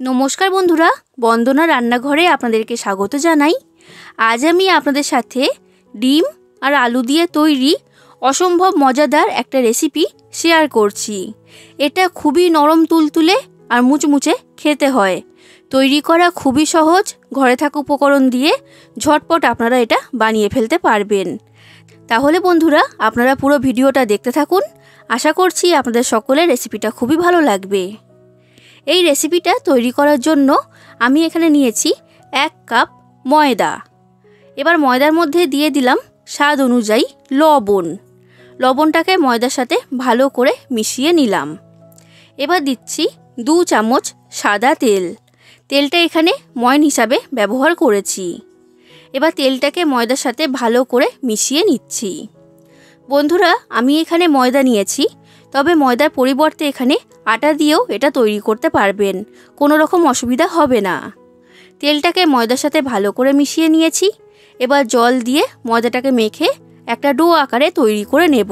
নমস্কার বন্ধুরা, বন্দনা রান্নাঘরে আপনাদেরকে স্বাগত জানাই। আজ আমি আপনাদের সাথে ডিম আর আলু দিয়ে তৈরি অসম্ভব মজাদার একটা রেসিপি শেয়ার করছি। এটা খুবই নরম তুলতুলে আর মুচমুচে খেতে হয়। তৈরি করা খুবই সহজ, ঘরে থাকা উপকরণ দিয়ে ঝটপট আপনারা এটা বানিয়ে ফেলতে পারবেন। তাহলে বন্ধুরা, আপনারা পুরো ভিডিওটা দেখতে থাকুন। আশা করছি আপনাদের সকলের রেসিপিটা খুবই ভালো লাগবে। এই রেসিপিটা তৈরি করার জন্য আমি এখানে নিয়েছি 1 কাপ ময়দা। এবার ময়দার মধ্যে দিয়ে দিলাম স্বাদ অনুযায়ী লবণ। লবণটাকে ময়দার সাথে ভালো করে মিশিয়ে নিলাম। এবার দিচ্ছি 2 চামচ সাদা তেল। তেলটা এখানে ময়ন হিসাবে ব্যবহার করেছি। এবার তেলটাকে ময়দার সাথে ভালো করে মিশিয়ে নিচ্ছি। বন্ধুরা, আমি এখানে ময়দা নিয়েছি, তবে ময়দার পরিবর্তে এখানে আটা দিয়েও এটা তৈরি করতে পারবেন, কোনো রকম অসুবিধা হবে না। তেলটাকে ময়দার সাথে ভালো করে মিশিয়ে নিয়েছি। এবার জল দিয়ে ময়দাটাকে মেখে একটা ডো আকারে তৈরি করে নেব।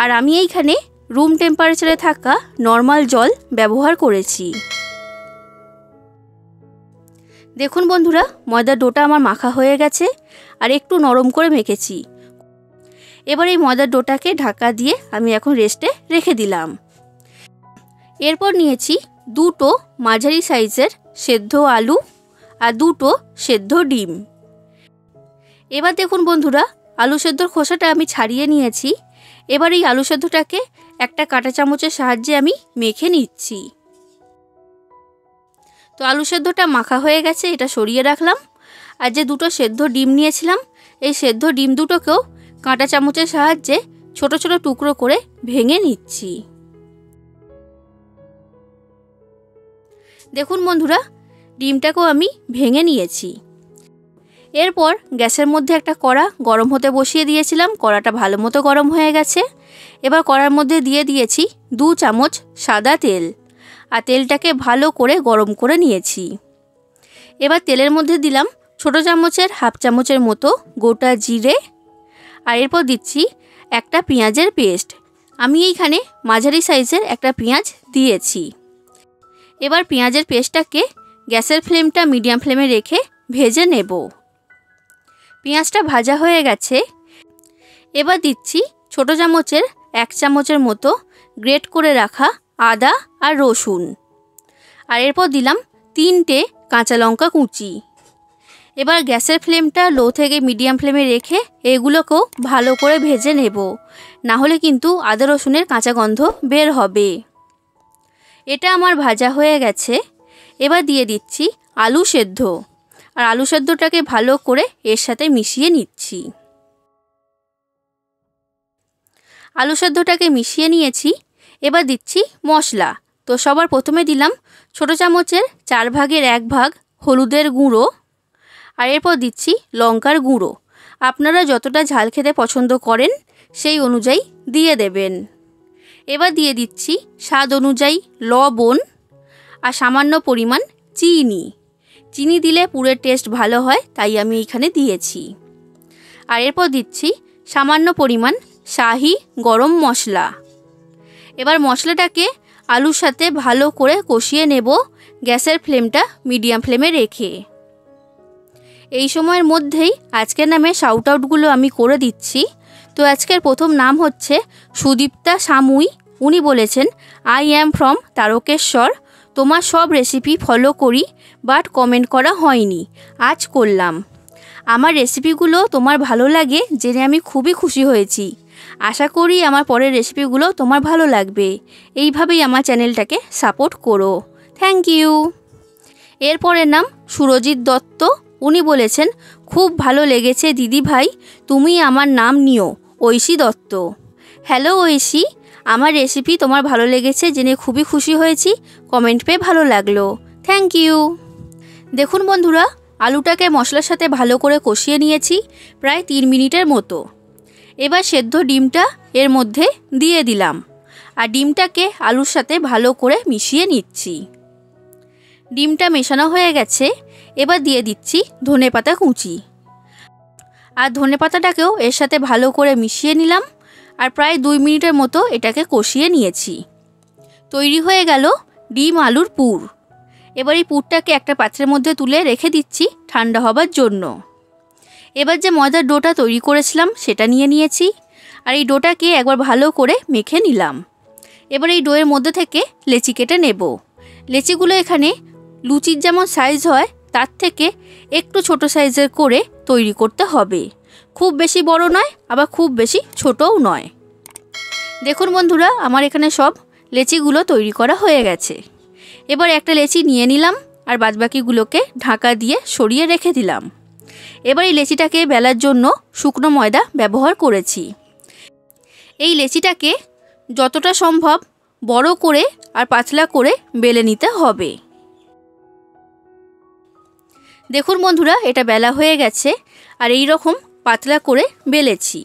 আর আমি এইখানে রুম টেম্পারেচারে থাকা নর্মাল জল ব্যবহার করেছি। দেখুন বন্ধুরা, ময়দার ডোটা আমার মাখা হয়ে গেছে আর একটু নরম করে মেখেছি। এবার এই ময়দার ডোটাকে ঢাকা দিয়ে আমি এখন রেস্টে রেখে দিলাম। এরপর নিয়েছি 2টো মাঝারি সাইজের সেদ্ধ আলু আর 2টো সেদ্ধ ডিম। এবার দেখুন বন্ধুরা, আলু সেদ্ধর খোসাটা আমি ছাড়িয়ে নিয়েছি। এবার এই আলু সেদ্ধটাকে একটা কাঁটা চামচের সাহায্যে আমি মেখে নিচ্ছি। তো আলু সেদ্ধটা মাখা হয়ে গেছে, এটা সরিয়ে রাখলাম। আর যে 2টো সেদ্ধ ডিম নিয়েছিলাম, এই সেদ্ধ ডিম দুটোকেও কাঁটা চামচের সাহায্যে ছোট ছোট টুকরো করে ভেঙে নিচ্ছি। দেখুন বন্ধুরা, ডিমটাকেও আমি ভেঙে নিয়েছি। এরপর গ্যাসের মধ্যে একটা কড়া গরম হতে বসিয়ে দিয়েছিলাম। কড়াটা ভালো মতো গরম হয়ে গেছে। এবার কড়ার মধ্যে দিয়ে দিয়েছি 2 চামচ সাদা তেল। আর তেলটাকে ভালো করে গরম করে নিয়েছি। এবার তেলের মধ্যে দিলাম ছোট চামচের হাফ চামচের মতো গোটা জিরে। আর এরপর দিচ্ছি একটা পেঁয়াজের পেস্ট। আমি এইখানে মাঝারি সাইজের একটা পেঁয়াজ দিয়েছি। এবার পেঁয়াজের পেস্টটাকে গ্যাসের ফ্লেমটা মিডিয়াম ফ্লেমে রেখে ভেজে নেব। পেঁয়াজটা ভাজা হয়ে গেছে। এবার দিচ্ছি ছোট চামচের 1 চামচের মতো গ্রেট করে রাখা আদা আর রসুন। আর এরপর দিলাম 3টে কাঁচা লঙ্কা কুচি। এবার গ্যাসের ফ্লেমটা লো থেকে মিডিয়াম ফ্লেমে রেখে এগুলোকেও ভালো করে ভেজে নেব, না হলে কিন্তু আদা রসুনের কাঁচা গন্ধ বের হবে। এটা আমার ভাজা হয়ে গেছে। এবার দিয়ে দিচ্ছি আলু সেদ্ধ। আর আলু সেদ্ধটাকে ভালো করে এর সাথে মিশিয়ে নিচ্ছি। আলু সেদ্ধটাকে মিশিয়ে নিয়েছি। এবার দিচ্ছি মশলা। তো সবার প্রথমে দিলাম ছোট চামচের 4 ভাগের 1 ভাগ হলুদের গুঁড়ো। আর এরপর দিচ্ছি লঙ্কার গুঁড়ো। আপনারা যতটা ঝাল খেতে পছন্দ করেন সেই অনুযায়ী দিয়ে দেবেন। এবার দিয়ে দিচ্ছি স্বাদ অনুযায়ী লবণ আর সামান্য পরিমাণ চিনি। চিনি দিলে পুরের টেস্ট ভালো হয়, তাই আমি এখানে দিয়েছি। আর এরপর দিচ্ছি সামান্য পরিমাণ শাহি গরম মশলা। এবার মশলাটাকে আলুর সাথে ভালো করে কষিয়ে নেব, গ্যাসের ফ্লেমটা মিডিয়াম ফ্লেমে রেখে। এই সময়ের মধ্যেই আজকের নামে শাউট আউটগুলো আমি করে দিচ্ছি। তো আজকের প্রথম নাম হচ্ছে সুদীপ্তা সামুই। উনি বলেছেন, আই অ্যাম ফ্রম তারকেশ্বর। তোমার সব রেসিপি ফলো করি, বাট কমেন্ট করা হয়নি, আজ করলাম। আমার রেসিপিগুলো তোমার ভালো লাগে জেনে আমি খুবই খুশি হয়েছি। আশা করি আমার পরের রেসিপিগুলো তোমার ভালো লাগবে। এইভাবেই আমার চ্যানেলটাকে সাপোর্ট করো। Thank you. এরপরের নাম সুরজিৎ দত্ত। উনি বলেছেন, খুব ভালো লেগেছে দিদি ভাই, তুমি আমার নাম নিও, ঐশী দত্ত। হ্যালো ঐশী, আমার রেসিপি তোমার ভালো লেগেছে জেনে খুবই খুশি হয়েছি, কমেন্ট পেয়ে ভালো লাগলো, থ্যাংক ইউ। দেখুন বন্ধুরা, আলুটাকে মশলার সাথে ভালো করে কষিয়ে নিয়েছি প্রায় 3 মিনিটের মতো। এবার সেদ্ধ ডিমটা এর মধ্যে দিয়ে দিলাম। আর ডিমটাকে আলুর সাথে ভালো করে মিশিয়ে নিচ্ছি। ডিমটা মেশানো হয়ে গেছে। এবার দিয়ে দিচ্ছি ধনেপাতা কুচি। আর ধনেপাতাটাকেও এর সাথে ভালো করে মিশিয়ে নিলাম। আর প্রায় 2 মিনিটের মতো এটাকে কষিয়ে নিয়েছি। তৈরি হয়ে গেল ডিম আলুর পুর। এবার এই পুরটাকে একটা পাত্রের মধ্যে তুলে রেখে দিচ্ছি ঠান্ডা হবার জন্য। এবার যে ময়দার ডোটা তৈরি করেছিলাম সেটা নিয়ে নিয়েছি, আর এই ডোটাকে একবার ভালো করে মেখে নিলাম। এবার এই ডোয়ের মধ্যে থেকে লেচি কেটে নেব। লেচিগুলো এখানে লুচির যেমন সাইজ হয় তার থেকে একটু ছোট সাইজের করে তৈরি করতে হবে। খুব বেশি বড় নয়, আবার খুব বেশি ছোটও নয়। দেখুন বন্ধুরা, আমার এখানে সব লেচিগুলো তৈরি করা হয়ে গেছে। এবার একটা লেচি নিয়ে নিলাম আর বাদবাকিগুলোকে ঢাকা দিয়ে সরিয়ে রেখে দিলাম। এবার এই লেচিটাকে বেলার জন্য শুকনো ময়দা ব্যবহার করেছি। এই লেচিটাকে যতটা সম্ভব বড় করে আর পাতলা করে বেলে নিতে হবে। দেখুন বন্ধুরা, এটা বেলা হয়ে গেছে আর এই রকম পাতলা করে বেলেছি।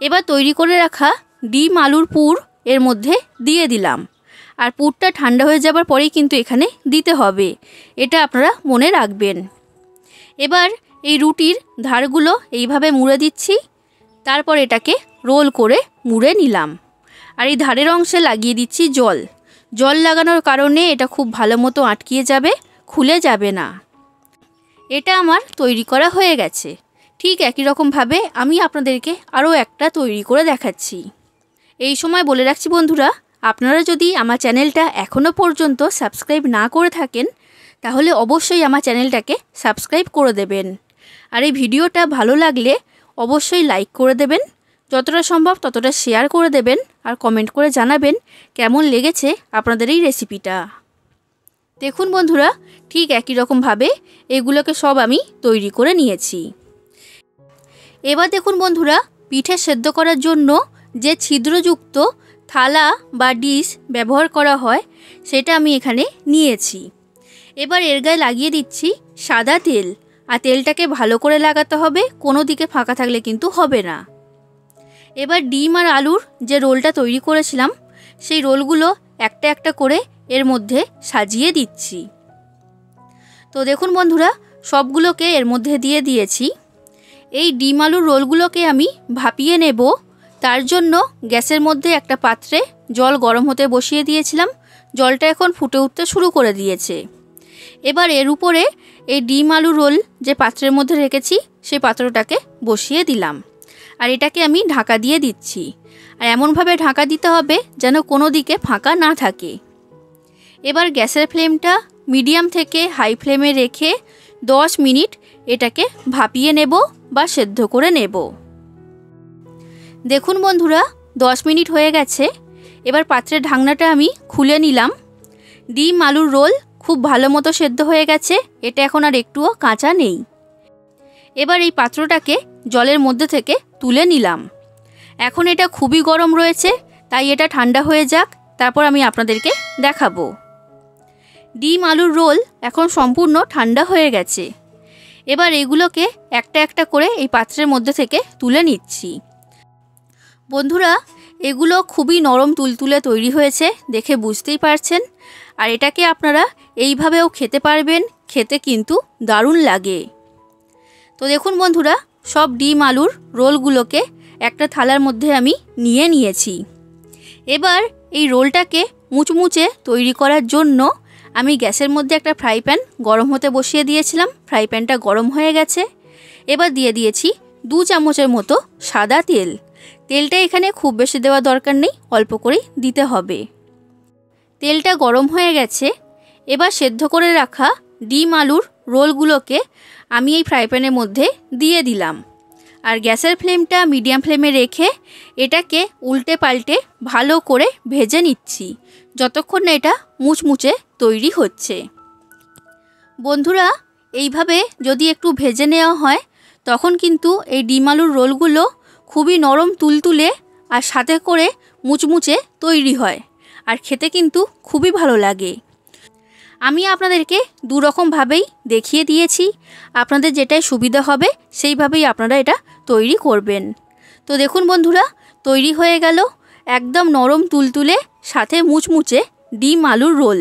এবার তৈরি করে রাখা ডিম আলুর পুর এর মধ্যে দিয়ে দিলাম, আর পুরটা ঠান্ডা হয়ে যাবার পরেই কিন্তু এখানে দিতে হবে, এটা আপনারা মনে রাখবেন। এবার এই রুটির ধারগুলো এইভাবে মুড়ে দিচ্ছি, তারপর এটাকে রোল করে মুড়ে নিলাম। আর এই ধারের অংশে লাগিয়ে দিচ্ছি জল। জল লাগানোর কারণে এটা খুব ভালো মতো আটকিয়ে যাবে, খুলে যাবে না। এটা আমার তৈরি করা হয়ে গেছে। ঠিক একই রকমভাবে আমি আপনাদেরকে আরও একটা তৈরি করে দেখাচ্ছি। এই সময় বলে রাখছি বন্ধুরা, আপনারা যদি আমার চ্যানেলটা এখনও পর্যন্ত সাবস্ক্রাইব না করে থাকেন তাহলে অবশ্যই আমার চ্যানেলটাকে সাবস্ক্রাইব করে দেবেন। আর এই ভিডিওটা ভালো লাগলে অবশ্যই লাইক করে দেবেন, যতটা সম্ভব ততটা শেয়ার করে দেবেন, আর কমেন্ট করে জানাবেন কেমন লেগেছে আপনাদের এই রেসিপিটা। দেখুন বন্ধুরা, ঠিক একই রকমভাবে এগুলোকে সব আমি তৈরি করে নিয়েছি। এবার দেখুন বন্ধুরা, পিঠে সেদ্ধ করার জন্য যে ছিদ্রযুক্ত থালা বা ডিশ ব্যবহার করা হয় সেটা আমি এখানে নিয়েছি। এবার এর গায়ে লাগিয়ে দিচ্ছি সাদা তেল, আর তেলটাকে ভালো করে লাগাতে হবে, কোনো দিকে ফাঁকা থাকলে কিন্তু হবে না। এবার ডিম আর আলুর যে রোলটা তৈরি করেছিলাম সেই রোলগুলো একটা একটা করে এর মধ্যে সাজিয়ে দিচ্ছি। তো দেখুন বন্ধুরা, সবগুলোকে এর মধ্যে দিয়ে দিয়েছি। এই ডিম আলুর রোলগুলোকে আমি ভাপিয়ে নেব, তার জন্য গ্যাসের মধ্যে একটা পাত্রে জল গরম হতে বসিয়ে দিয়েছিলাম। জলটা এখন ফুটে উঠতে শুরু করে দিয়েছে। এবার এর উপরে এই ডিম আলুর রোল যে পাত্রের মধ্যে রেখেছি সেই পাত্রটাকে বসিয়ে দিলাম, আর এটাকে আমি ঢাকা দিয়ে দিচ্ছি। আর এমনভাবে ঢাকা দিতে হবে যেন কোনো দিকে ফাঁকা না থাকে। এবার গ্যাসের ফ্লেমটা মিডিয়াম থেকে হাই ফ্লেমে রেখে 10 মিনিট এটাকে ভাপিয়ে নেব বা সেদ্ধ করে নেব। দেখুন বন্ধুরা, 10 মিনিট হয়ে গেছে। এবার পাত্রের ঢাকনাটা আমি খুলে নিলাম। ডিম আলুর রোল খুব ভালো মতো সেদ্ধ হয়ে গেছে, এটা এখন আর একটুও কাঁচা নেই। এবার এই পাত্রটাকে জলের মধ্যে থেকে তুলে নিলাম। এখন এটা খুবই গরম রয়েছে, তাই এটা ঠান্ডা হয়ে যাক, তারপর আমি আপনাদেরকে দেখাবো। ডিম আলুর রোল এখন সম্পূর্ণ ঠান্ডা হয়ে গেছে। এবার এগুলোকে একটা একটা করে এই পাত্রের মধ্যে থেকে তুলে নিচ্ছি। বন্ধুরা, এগুলো খুবই নরম তুলতুলে তৈরি হয়েছে, দেখে বুঝতেই পারছেন। আর এটাকে আপনারা এইভাবেও খেতে পারবেন, খেতে কিন্তু দারুণ লাগে। তো দেখুন বন্ধুরা, সব ডিম আলুর রোলগুলোকে একটা থালার মধ্যে আমি নিয়ে নিয়েছি। এবার এই রোলটাকে মুচমুচে তৈরি করার জন্য আমি গ্যাসের মধ্যে একটা ফ্রাই প্যান গরম হতে বসিয়ে দিয়েছিলাম। ফ্রাই প্যানটা গরম হয়ে গেছে। এবার দিয়ে দিয়েছি 2 চামচের মতো সাদা তেল। তেলটা এখানে খুব বেশি দেওয়া দরকার নেই, অল্প করেই দিতে হবে। তেলটা গরম হয়ে গেছে। এবার সেদ্ধ করে রাখা ডিম আলুর রোলগুলোকে আমি এই ফ্রাই প্যানের মধ্যে দিয়ে দিলাম, আর গ্যাসের ফ্লেমটা মিডিয়াম ফ্লেমে রেখে এটাকে উল্টে পাল্টে ভালো করে ভেজে নিচ্ছি, যতক্ষণ না এটা মুচমুচে তৈরি হচ্ছে। বন্ধুরা, এইভাবে যদি একটু ভেজে নেওয়া হয় তখন কিন্তু এই ডিম আলুর রোলগুলো খুবই নরম তুলতুলে আর সাথে করে মুচমুচে তৈরি হয়, আর খেতে কিন্তু খুবই ভালো লাগে। আমি আপনাদেরকে 2 রকমভাবেই দেখিয়ে দিয়েছি, আপনাদের যেটাই সুবিধা হবে সেইভাবেই আপনারা এটা তৈরি করবেন। তো দেখুন বন্ধুরা, তৈরি হয়ে গেল একদম নরম তুলতুলে সাথে মুচমুচে ডিম আলুর রোল।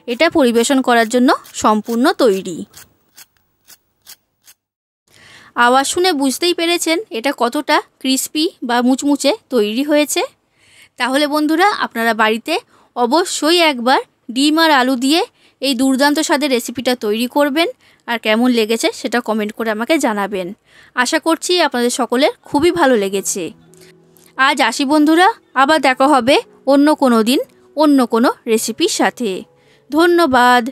এটা পরিবেশন করার জন্য সম্পূর্ণ তৈরি। আওয়াজ শুনে বুঝতেই পেরেছেন এটা কতটা ক্রিস্পি বা মুচমুচে তৈরি হয়েছে। তাহলে বন্ধুরা, আপনারা বাড়িতে অবশ্যই একবার ডিম আর আলু দিয়ে এই দুর্দান্ত স্বাদের রেসিপিটা তৈরি করবেন আর কেমন লেগেছে সেটা কমেন্ট করে আমাকে জানাবেন। আশা করছি আপনাদের সকলের খুবই ভালো লেগেছে। আজ আসি বন্ধুরা, আবার দেখা হবে অন্য কোনো দিন অন্য কোনো রেসিপির সাথে। ধন্যবাদ।